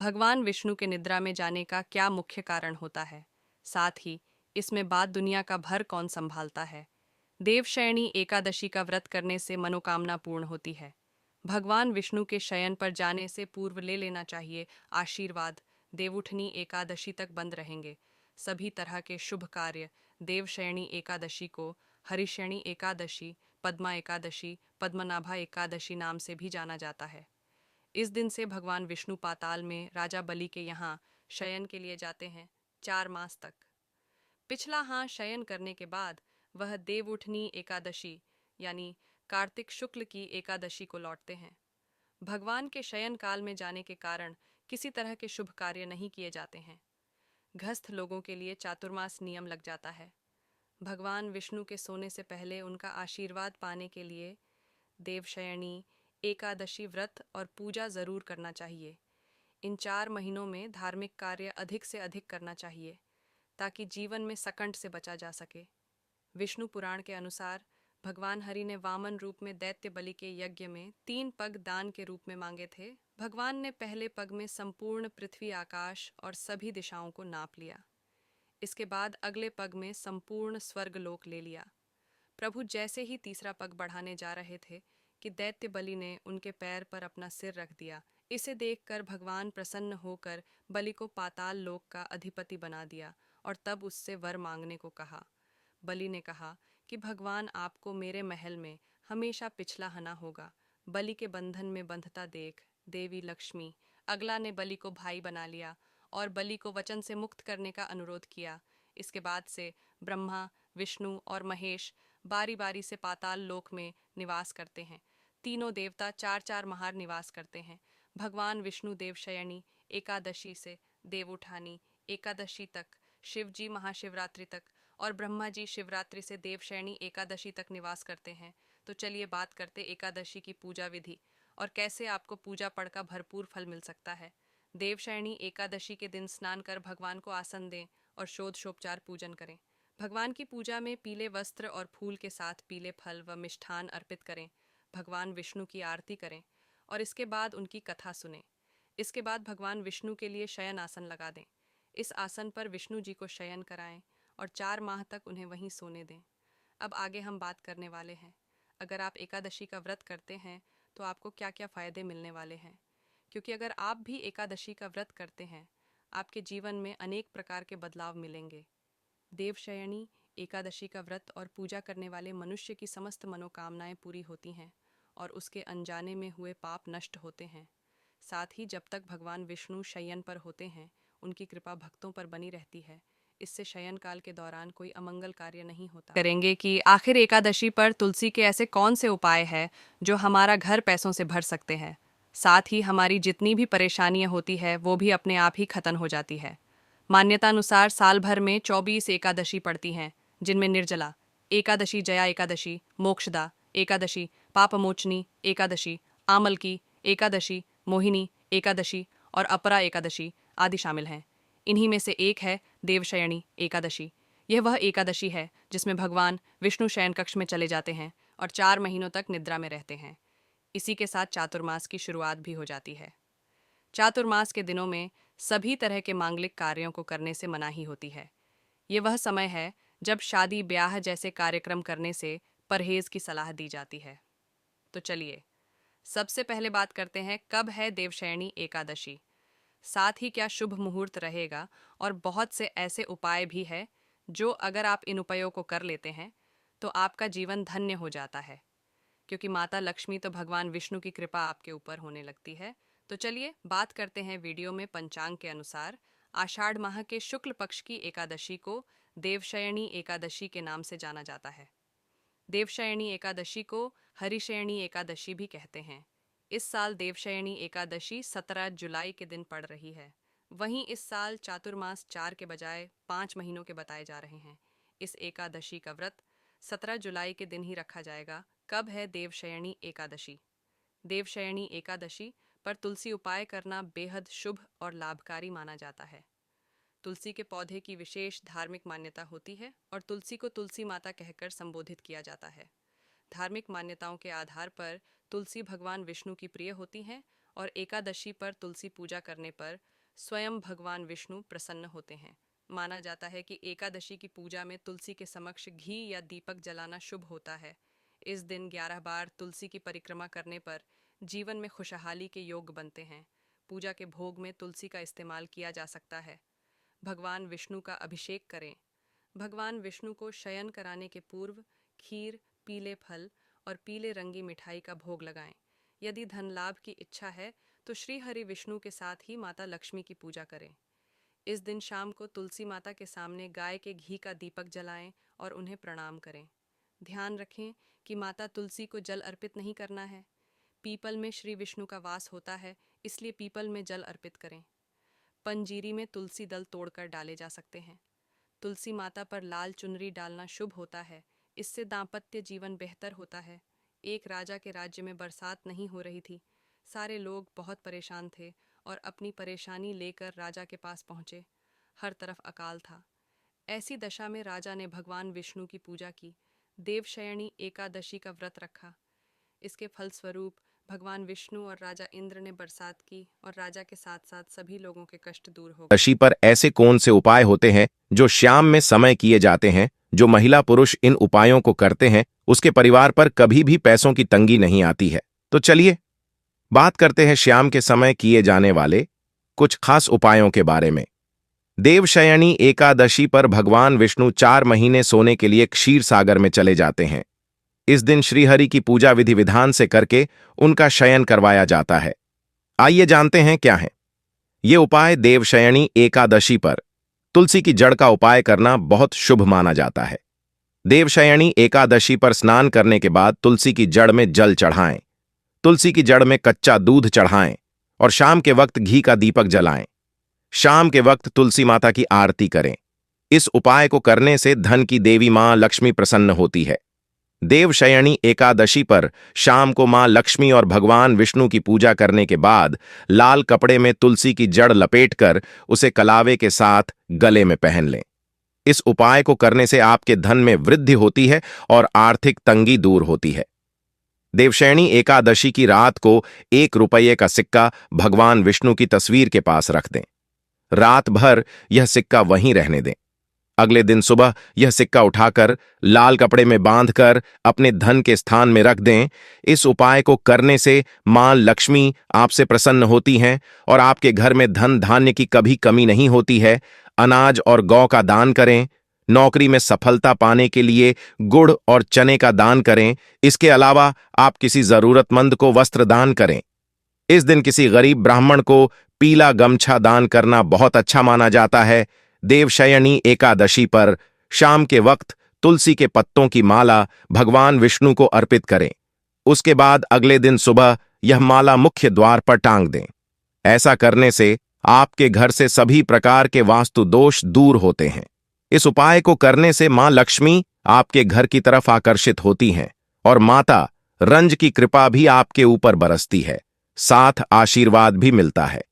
भगवान विष्णु के निद्रा में जाने का क्या मुख्य कारण होता है, साथ ही इसमें बाद दुनिया का भर कौन संभालता है। देवशयनी एकादशी का व्रत करने से मनोकामना पूर्ण होती है। भगवान विष्णु के शयन पर जाने से पूर्व ले लेना चाहिए आशीर्वाद। देवउठनी एकादशी तक बंद रहेंगे सभी तरह के शुभ कार्य। देवशयनी एकादशी को हरिशयनी एकादशी, पद्मा एकादशी, पद्मनाभा एकादशी नाम से भी जाना जाता है। इस दिन से भगवान विष्णु पाताल में राजा बलि के यहाँ शयन के लिए जाते हैं 4 मास तक। पिछला हाँ शयन करने के बाद वह देवउठनी एकादशी यानी कार्तिक शुक्ल की एकादशी को लौटते हैं। भगवान के शयन काल में जाने के कारण किसी तरह के शुभ कार्य नहीं किए जाते हैं। गृहस्थ लोगों के लिए चातुर्मास नियम लग जाता है। भगवान विष्णु के सोने से पहले उनका आशीर्वाद पाने के लिए देवशयनी एकादशी व्रत और पूजा जरूर करना चाहिए। इन 4 महीनों में धार्मिक कार्य अधिक से अधिक करना चाहिए ताकि जीवन में सकंट से बचा जा सके। विष्णु पुराण के अनुसार भगवान हरि ने वामन रूप में दैत्य बलि के यज्ञ में 3 पग दान के रूप में मांगे थे। भगवान ने पहले पग में संपूर्ण पृथ्वी, आकाश और सभी दिशाओं को नाप लिया। इसके बाद अगले पग में संपूर्ण स्वर्गलोक ले लिया। प्रभु जैसे ही तीसरा पग बढ़ाने जा रहे थे कि दैत्य बलि ने उनके पैर पर अपना सिर रख दिया। इसे देखकर भगवान प्रसन्न होकर बलि को पाताल लोक का अधिपति बना दिया और तब उससे वर मांगने को कहा। बलि ने कहा कि भगवान आपको मेरे महल में हमेशा पिछला हना होगा। बलि के बंधन में बंधता देख देवी लक्ष्मी अगला ने बलि को भाई बना लिया और बलि को वचन से मुक्त करने का अनुरोध किया। इसके बाद से ब्रह्मा, विष्णु और महेश बारी बारी से पाताल लोक में निवास करते हैं। तीनों देवता 4 4 महार निवास करते हैं। भगवान विष्णु देवशयनी एकादशी से देवउठानी एकादशी तक, शिव जी महाशिवरात्रि तक और ब्रह्मा जी शिवरात्रि से देवशयनी एकादशी तक निवास करते हैं। तो चलिए बात करते एकादशी की पूजा विधि और कैसे आपको पूजा पढ़ का भरपूर फल मिल सकता है। देवशयनी एकादशी के दिन स्नान कर भगवान को आसन दें और षोडशोपचार पूजन करें। भगवान की पूजा में पीले वस्त्र और फूल के साथ पीले फल व मिष्ठान अर्पित करें। भगवान विष्णु की आरती करें और इसके बाद उनकी कथा सुनें। इसके बाद भगवान विष्णु के लिए शयन आसन लगा दें। इस आसन पर विष्णु जी को शयन कराएं और 4 माह तक उन्हें वहीं सोने दें। अब आगे हम बात करने वाले हैं, अगर आप एकादशी का व्रत करते हैं तो आपको क्या क्या फ़ायदे मिलने वाले हैं। क्योंकि अगर आप भी एकादशी का व्रत करते हैं, आपके जीवन में अनेक प्रकार के बदलाव मिलेंगे। देवशयनी एकादशी का व्रत और पूजा करने वाले मनुष्य की समस्त मनोकामनाएं पूरी होती हैं और उसके अनजाने में हुए पाप नष्ट होते हैं। साथ ही जब तक भगवान विष्णु शयन पर होते हैं, उनकी कृपा भक्तों पर बनी रहती है। इससे शयन काल के दौरान कोई अमंगल कार्य नहीं होता। करेंगे कि आखिर एकादशी पर तुलसी के ऐसे कौन से उपाय हैं जो हमारा घर पैसों से भर सकते हैं। साथ ही हमारी जितनी भी परेशानियां होती है वो भी अपने आप ही खत्म हो जाती है। मान्यतानुसार साल भर में 24 एकादशी पड़ती हैं, जिनमें निर्जला एकादशी, जया एकादशी, मोक्षदा एकादशी, पापमोचनी एकादशी, आमल की एकादशी, मोहिनी एकादशी और अपरा एकादशी आदि शामिल हैं। इन्हीं में से एक है देवशयनी एकादशी। यह वह एकादशी है जिसमें भगवान विष्णु शयन कक्ष में चले जाते हैं और 4 महीनों तक निद्रा में रहते हैं। इसी के साथ चातुर्मास की शुरुआत भी हो जाती है। चातुर्मास के दिनों में सभी तरह के मांगलिक कार्यों को करने से मनाही होती है। ये वह समय है जब शादी ब्याह जैसे कार्यक्रम करने से परहेज की सलाह दी जाती है। तो चलिए सबसे पहले बात करते हैं, कब है देवशयनी एकादशी, साथ ही क्या शुभ मुहूर्त रहेगा और बहुत से ऐसे उपाय भी हैं जो अगर आप इन उपायों को कर लेते हैं तो आपका जीवन धन्य हो जाता है। क्योंकि माता लक्ष्मी तो भगवान विष्णु की कृपा आपके ऊपर होने लगती है। तो चलिए बात करते हैं वीडियो में। पंचांग के अनुसार आषाढ़ माह के शुक्ल पक्ष की एकादशी को देवशयनी एकादशी के नाम से जाना जाता है। देवशयनी एकादशी को हरिशयनी एकादशी भी कहते हैं। इस साल देवशयनी एकादशी 17 जुलाई के दिन पड़ रही है। वहीं इस साल चातुर्मास 4 के बजाय 5 महीनों के बताए जा रहे हैं। इस एकादशी का व्रत 17 जुलाई के दिन ही रखा जाएगा। कब है देवशयनी एकादशी? देवशयनी एकादशी पर तुलसी उपाय करना बेहद शुभ और लाभकारी माना जाता है। तुलसी के पौधे की विशेष धार्मिक मान्यता होती है और तुलसी को तुलसी माता कहकर संबोधित किया जाता है। धार्मिक मान्यताओं के आधार पर तुलसी भगवान विष्णु की प्रिय होती हैं और एकादशी पर तुलसी पूजा करने पर स्वयं भगवान विष्णु प्रसन्न होते हैं। माना जाता है कि एकादशी की पूजा में तुलसी के समक्ष घी या दीपक जलाना शुभ होता है। इस दिन 11 बार तुलसी की परिक्रमा करने पर जीवन में खुशहाली के योग बनते हैं। पूजा के भोग में तुलसी का इस्तेमाल किया जा सकता है। भगवान विष्णु का अभिषेक करें। भगवान विष्णु को शयन कराने के पूर्व खीर, पीले फल और पीले रंगी मिठाई का भोग लगाएं। यदि धन लाभ की इच्छा है तो श्री हरि विष्णु के साथ ही माता लक्ष्मी की पूजा करें। इस दिन शाम को तुलसी माता के सामने गाय के घी का दीपक जलाएं और उन्हें प्रणाम करें। ध्यान रखें कि माता तुलसी को जल अर्पित नहीं करना है। पीपल में श्री विष्णु का वास होता है, इसलिए पीपल में जल अर्पित करें। पंजीरी में तुलसी दल तोड़कर डाले जा सकते हैं। तुलसी माता पर लाल चुनरी डालना शुभ होता है, इससे दाम्पत्य जीवन बेहतर होता है। एक राजा के राज्य में बरसात नहीं हो रही थी। सारे लोग बहुत परेशान थे और अपनी परेशानी लेकर राजा के पास पहुंचे। हर तरफ अकाल था। ऐसी दशा में राजा ने भगवान विष्णु की पूजा की, देवशयनी एकादशी का व्रत रखा। इसके फलस्वरूप भगवान विष्णु और राजा इंद्र ने बरसात की और राजा के साथ साथ सभी लोगों के कष्ट दूर हो गए। एकादशी पर ऐसे कौन से उपाय होते हैं जो शाम में समय किए जाते हैं? जो महिला पुरुष इन उपायों को करते हैं उसके परिवार पर कभी भी पैसों की तंगी नहीं आती है। तो चलिए बात करते हैं शाम के समय किए जाने वाले कुछ खास उपायों के बारे में। देवशयनी एकादशी पर भगवान विष्णु 4 महीने सोने के लिए क्षीर सागर में चले जाते हैं। इस दिन श्रीहरि की पूजा विधि विधान से करके उनका शयन करवाया जाता है। आइए जानते हैं क्या है ये उपाय। देवशयनी एकादशी पर तुलसी की जड़ का उपाय करना बहुत शुभ माना जाता है। देवशयनी एकादशी पर स्नान करने के बाद तुलसी की जड़ में जल चढ़ाएं, तुलसी की जड़ में कच्चा दूध चढ़ाएं और शाम के वक्त घी का दीपक जलाएं। शाम के वक्त तुलसी माता की आरती करें। इस उपाय को करने से धन की देवी मां लक्ष्मी प्रसन्न होती है। देवशयनी एकादशी पर शाम को मां लक्ष्मी और भगवान विष्णु की पूजा करने के बाद लाल कपड़े में तुलसी की जड़ लपेटकर उसे कलावे के साथ गले में पहन लें। इस उपाय को करने से आपके धन में वृद्धि होती है और आर्थिक तंगी दूर होती है। देवशयनी एकादशी की रात को 1 रुपये का सिक्का भगवान विष्णु की तस्वीर के पास रख दें। रात भर यह सिक्का वहीं रहने दें। अगले दिन सुबह यह सिक्का उठाकर लाल कपड़े में बांधकर अपने धन के स्थान में रख दें। इस उपाय को करने से मां लक्ष्मी आपसे प्रसन्न होती हैं और आपके घर में धन धान्य की कभी कमी नहीं होती है। अनाज और गौ का दान करें। नौकरी में सफलता पाने के लिए गुड़ और चने का दान करें। इसके अलावा आप किसी जरूरतमंद को वस्त्र दान करें। इस दिन किसी गरीब ब्राह्मण को पीला गमछा दान करना बहुत अच्छा माना जाता है। देवशयनी एकादशी पर शाम के वक्त तुलसी के पत्तों की माला भगवान विष्णु को अर्पित करें। उसके बाद अगले दिन सुबह यह माला मुख्य द्वार पर टांग दें। ऐसा करने से आपके घर से सभी प्रकार के वास्तु दोष दूर होते हैं। इस उपाय को करने से मां लक्ष्मी आपके घर की तरफ आकर्षित होती हैं और माता रंज की कृपा भी आपके ऊपर बरसती है, साथ आशीर्वाद भी मिलता है।